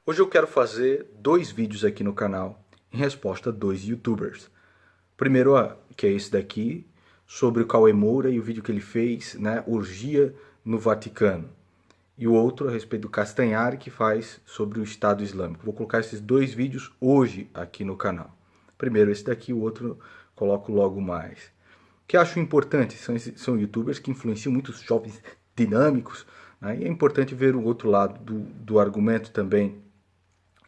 Hoje eu quero fazer dois vídeos aqui no canal em resposta a dois youtubers. Primeiro, que é esse daqui, sobre o Cauê Moura e o vídeo que ele fez, né, Orgia no Vaticano. E o outro a respeito do Castanhari, que faz sobre o Estado Islâmico. Vou colocar esses dois vídeos hoje aqui no canal. Primeiro esse daqui, o outro coloco logo mais. O que eu acho importante são youtubers que influenciam muitos jovens dinâmicos, né, e é importante ver o outro lado do argumento também.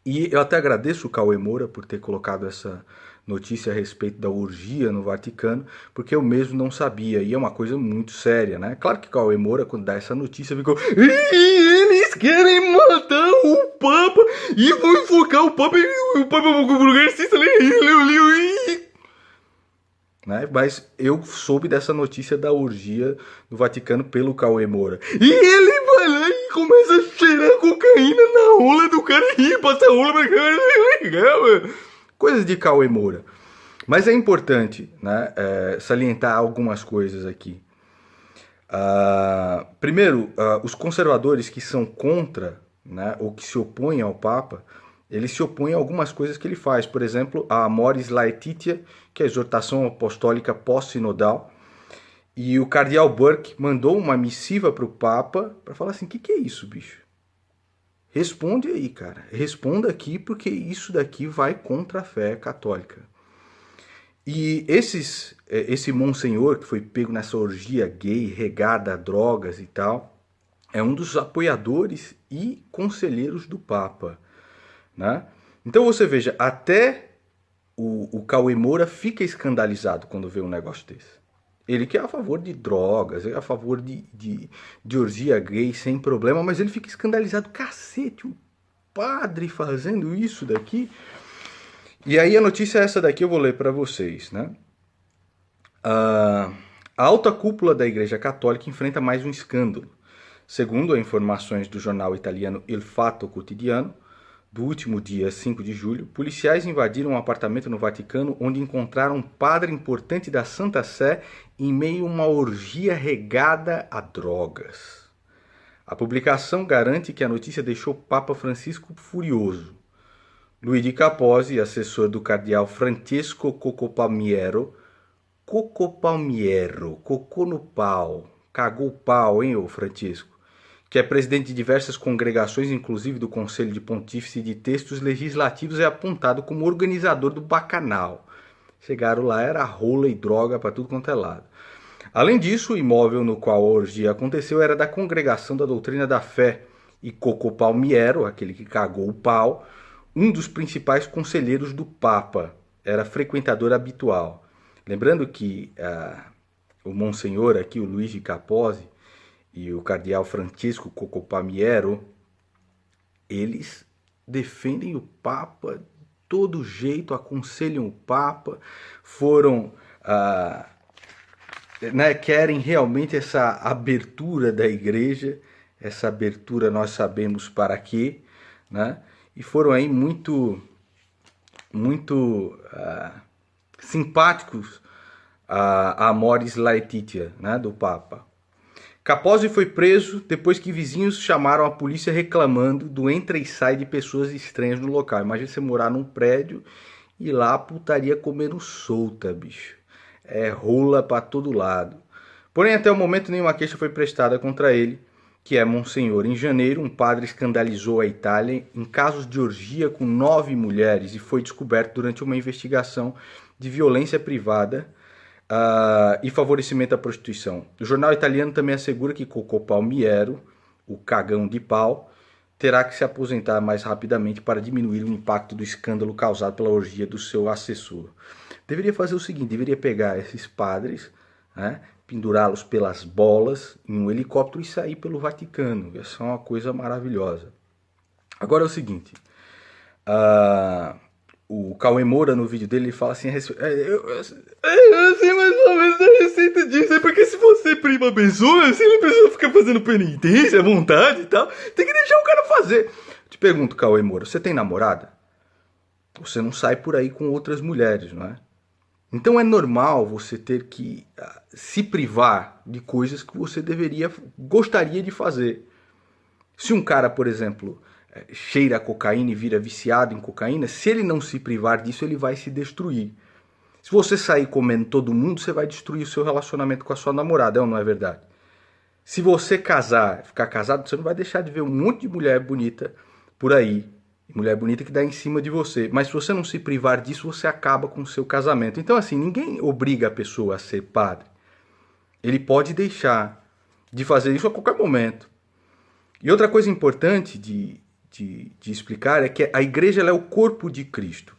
E eu até agradeço o Cauê Moura por ter colocado essa notícia a respeito da orgia no Vaticano, porque eu mesmo não sabia, e é uma coisa muito séria, né? Claro que o Cauê Moura, quando dá essa notícia, ficou: eles querem matar o Papa e vão enforcar o Papa e o Papa progressista, né? Mas eu soube dessa notícia da orgia no Vaticano pelo Cauê Moura. E ele vai lá e começa a cheirar cocaína na rola do cara e passa a rola pra cara. Legal, mano. Coisas de Cauê Moura. Mas é importante, né, salientar algumas coisas aqui. Primeiro, os conservadores que são contra, né, ou que se opõem ao Papa, ele se opõe a algumas coisas que ele faz. Por exemplo, a Amoris Laetitia, que é a exortação apostólica pós-sinodal. E o cardeal Burke mandou uma missiva para o Papa para falar assim: o que é isso, bicho? Responde aí, cara. Responda aqui, porque isso daqui vai contra a fé católica. E esse monsenhor que foi pego nessa orgia gay, regada a drogas e tal, é um dos apoiadores e conselheiros do Papa, né? Então você veja, até o Cauê Moura fica escandalizado quando vê um negócio desse. Ele que é a favor de drogas, é a favor de orgia gay sem problema, mas ele fica escandalizado. Cacete, o padre fazendo isso daqui. E aí a notícia é essa daqui, eu vou ler para vocês, né? A alta cúpula da Igreja Católica enfrenta mais um escândalo. Segundo as informações do jornal italiano Il Fatto Quotidiano, do último dia 5 de julho, policiais invadiram um apartamento no Vaticano onde encontraram um padre importante da Santa Sé em meio a uma orgia regada a drogas. A publicação garante que a notícia deixou o Papa Francisco furioso. Luigi Capozzi, assessor do cardeal Francesco Cocco Palmiero, cocô no pau, cagou o pau, hein, ô Francisco? Que é presidente de diversas congregações, inclusive do Conselho de Pontífice de Textos Legislativos, é apontado como organizador do bacanal. Chegaram lá, era rola e droga para tudo quanto é lado. Além disso, o imóvel no qual a orgia aconteceu era da Congregação da Doutrina da Fé, e Cocô Palmiero, aquele que cagou o pau, um dos principais conselheiros do Papa, era frequentador habitual. Lembrando que o Monsenhor aqui, o Luigi Capozzi, e o cardeal Francisco Cocco Palmiero, eles defendem o Papa de todo jeito, aconselham o Papa, foram, né, querem realmente essa abertura da igreja, essa abertura nós sabemos para quê, né? E foram aí muito simpáticos a Amoris Laetitia, né, do Papa. Capozzi foi preso depois que vizinhos chamaram a polícia reclamando do entra e sai de pessoas estranhas no local. Imagina você morar num prédio e lá a putaria comendo solta, bicho. É rola pra todo lado. Porém, até o momento nenhuma queixa foi prestada contra ele, que é Monsenhor. Em janeiro, um padre escandalizou a Itália em casos de orgia com 9 mulheres e foi descoberto durante uma investigação de violência privada e favorecimento à prostituição. O jornal italiano também assegura que Cocco Palmiero, o cagão de pau, terá que se aposentar mais rapidamente para diminuir o impacto do escândalo causado pela orgia do seu assessor. Deveria fazer o seguinte, deveria pegar esses padres, né, pendurá-los pelas bolas em um helicóptero e sair pelo Vaticano. Essa é uma coisa maravilhosa. Agora é o seguinte, o Cauê Moura no vídeo dele ele fala assim, eu sei mais ou menos a receita disso, é porque se você prima a pessoa, se a pessoa fica fazendo penitência à vontade e tal, tem que deixar o cara fazer. Te pergunto, Cauê Moura, você tem namorada? Você não sai por aí com outras mulheres, não é? Então é normal você ter que se privar de coisas que você gostaria de fazer. Se um cara, por exemplo, cheira a cocaína e vira viciado em cocaína, se ele não se privar disso, ele vai se destruir. Se você sair comendo todo mundo, você vai destruir o seu relacionamento com a sua namorada, é ou não é verdade? Se você casar, ficar casado, você não vai deixar de ver um monte de mulher bonita por aí. Mulher bonita que dá em cima de você. Mas se você não se privar disso, você acaba com o seu casamento. Então, assim, ninguém obriga a pessoa a ser padre. Ele pode deixar de fazer isso a qualquer momento. E outra coisa importante de explicar é que a igreja ela é o corpo de Cristo.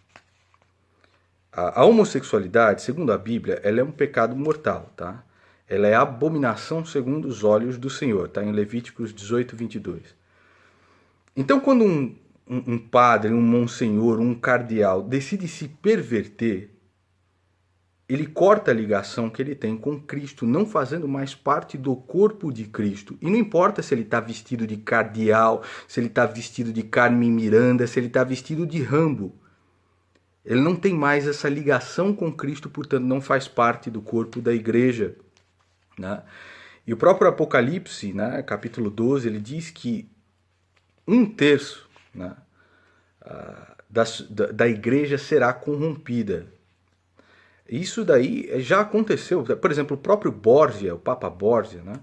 A homossexualidade, segundo a Bíblia, ela é um pecado mortal, tá? Ela é abominação segundo os olhos do Senhor, tá? Em Levíticos 18, 22. Então, quando um padre, um monsenhor, um cardeal decide se perverter, ele corta a ligação que ele tem com Cristo, não fazendo mais parte do corpo de Cristo. E não importa se ele está vestido de cardeal, se ele está vestido de Carmen Miranda, se ele está vestido de Rambo. Ele não tem mais essa ligação com Cristo, portanto não faz parte do corpo da igreja. Né? E o próprio Apocalipse, né, capítulo 12, ele diz que 1/3, né, da igreja será corrompida. Isso daí já aconteceu. Por exemplo, o próprio Borgia, o Papa Borgia, né?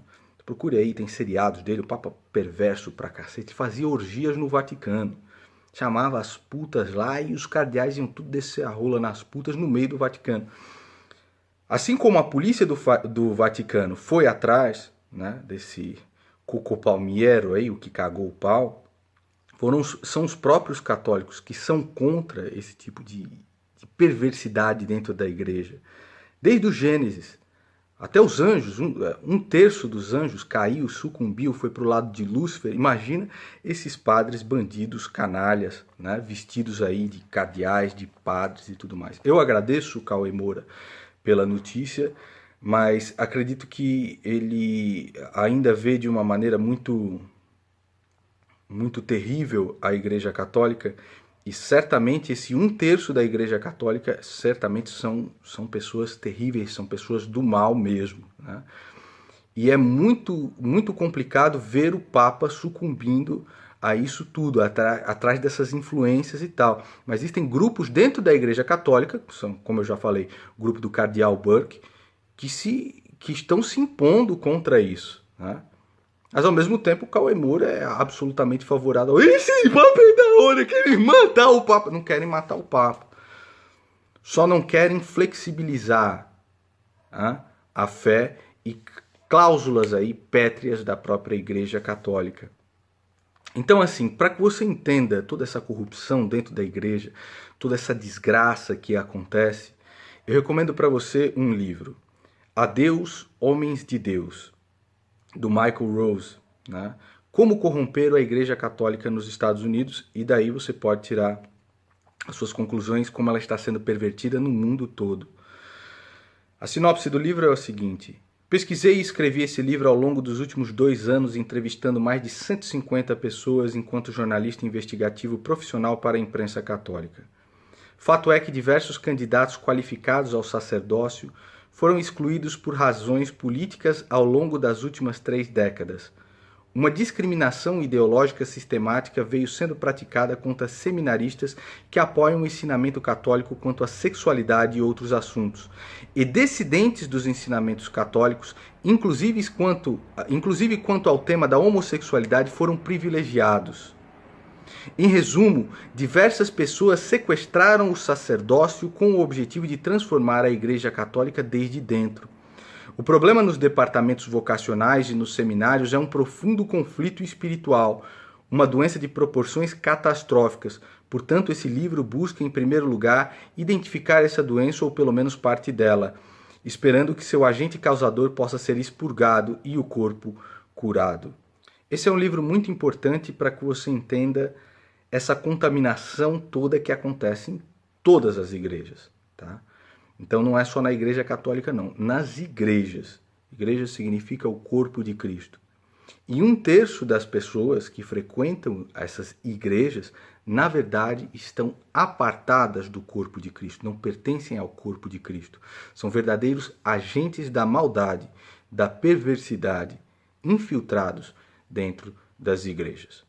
Procure aí, tem seriados dele, o Papa perverso pra cacete, fazia orgias no Vaticano. Chamava as putas lá e os cardeais iam tudo descer a rola nas putas no meio do Vaticano. Assim como a polícia do Vaticano foi atrás, né, desse Cuco Palmiero aí, o que cagou o pau, são os próprios católicos que são contra esse tipo de perversidade dentro da igreja. Desde o Gênesis até os anjos, 1/3 dos anjos caiu, sucumbiu, foi para o lado de Lúcifer. Imagina esses padres bandidos, canalhas, né, vestidos aí de cardeais, de padres e tudo mais. Eu agradeço o Cauê Moura pela notícia, mas acredito que ele ainda vê de uma maneira muito terrível a Igreja Católica. E certamente esse 1/3 da Igreja Católica certamente são pessoas terríveis, são pessoas do mal mesmo. Né? E é muito complicado ver o Papa sucumbindo a isso tudo, atrás dessas influências e tal. Mas existem grupos dentro da Igreja Católica, são, como eu já falei, o grupo do Cardeal Burke, que estão se impondo contra isso. Né? Mas ao mesmo tempo o Cauê Moura é absolutamente favorável. Esse Papa é da hora, querem matar o Papa. Não querem matar o Papa. Só não querem flexibilizar a fé e cláusulas aí pétreas da própria Igreja Católica. Então, assim, para que você entenda toda essa corrupção dentro da igreja, toda essa desgraça que acontece, eu recomendo para você um livro, Adeus, Homens de Deus, do Michael Rose, né? Como corromper a Igreja Católica nos Estados Unidos, e daí você pode tirar as suas conclusões como ela está sendo pervertida no mundo todo. A sinopse do livro é o seguinte: pesquisei e escrevi esse livro ao longo dos últimos 2 anos, entrevistando mais de 150 pessoas enquanto jornalista investigativo profissional para a imprensa católica. Fato é que diversos candidatos qualificados ao sacerdócio foram excluídos por razões políticas ao longo das últimas 3 décadas. Uma discriminação ideológica sistemática veio sendo praticada contra seminaristas que apoiam o ensinamento católico quanto à sexualidade e outros assuntos, e dissidentes dos ensinamentos católicos, inclusive quanto ao tema da homossexualidade, foram privilegiados. Em resumo, diversas pessoas sequestraram o sacerdócio com o objetivo de transformar a Igreja Católica desde dentro. O problema nos departamentos vocacionais e nos seminários é um profundo conflito espiritual, uma doença de proporções catastróficas. Portanto, esse livro busca, em primeiro lugar, identificar essa doença ou pelo menos parte dela, esperando que seu agente causador possa ser expurgado e o corpo curado. Esse é um livro muito importante para que você entenda essa contaminação toda que acontece em todas as igrejas, tá? Então não é só na Igreja Católica não, nas igrejas. Igreja significa o corpo de Cristo. E 1/3 das pessoas que frequentam essas igrejas, na verdade, estão apartadas do corpo de Cristo, não pertencem ao corpo de Cristo. São verdadeiros agentes da maldade, da perversidade, infiltrados dentro das igrejas.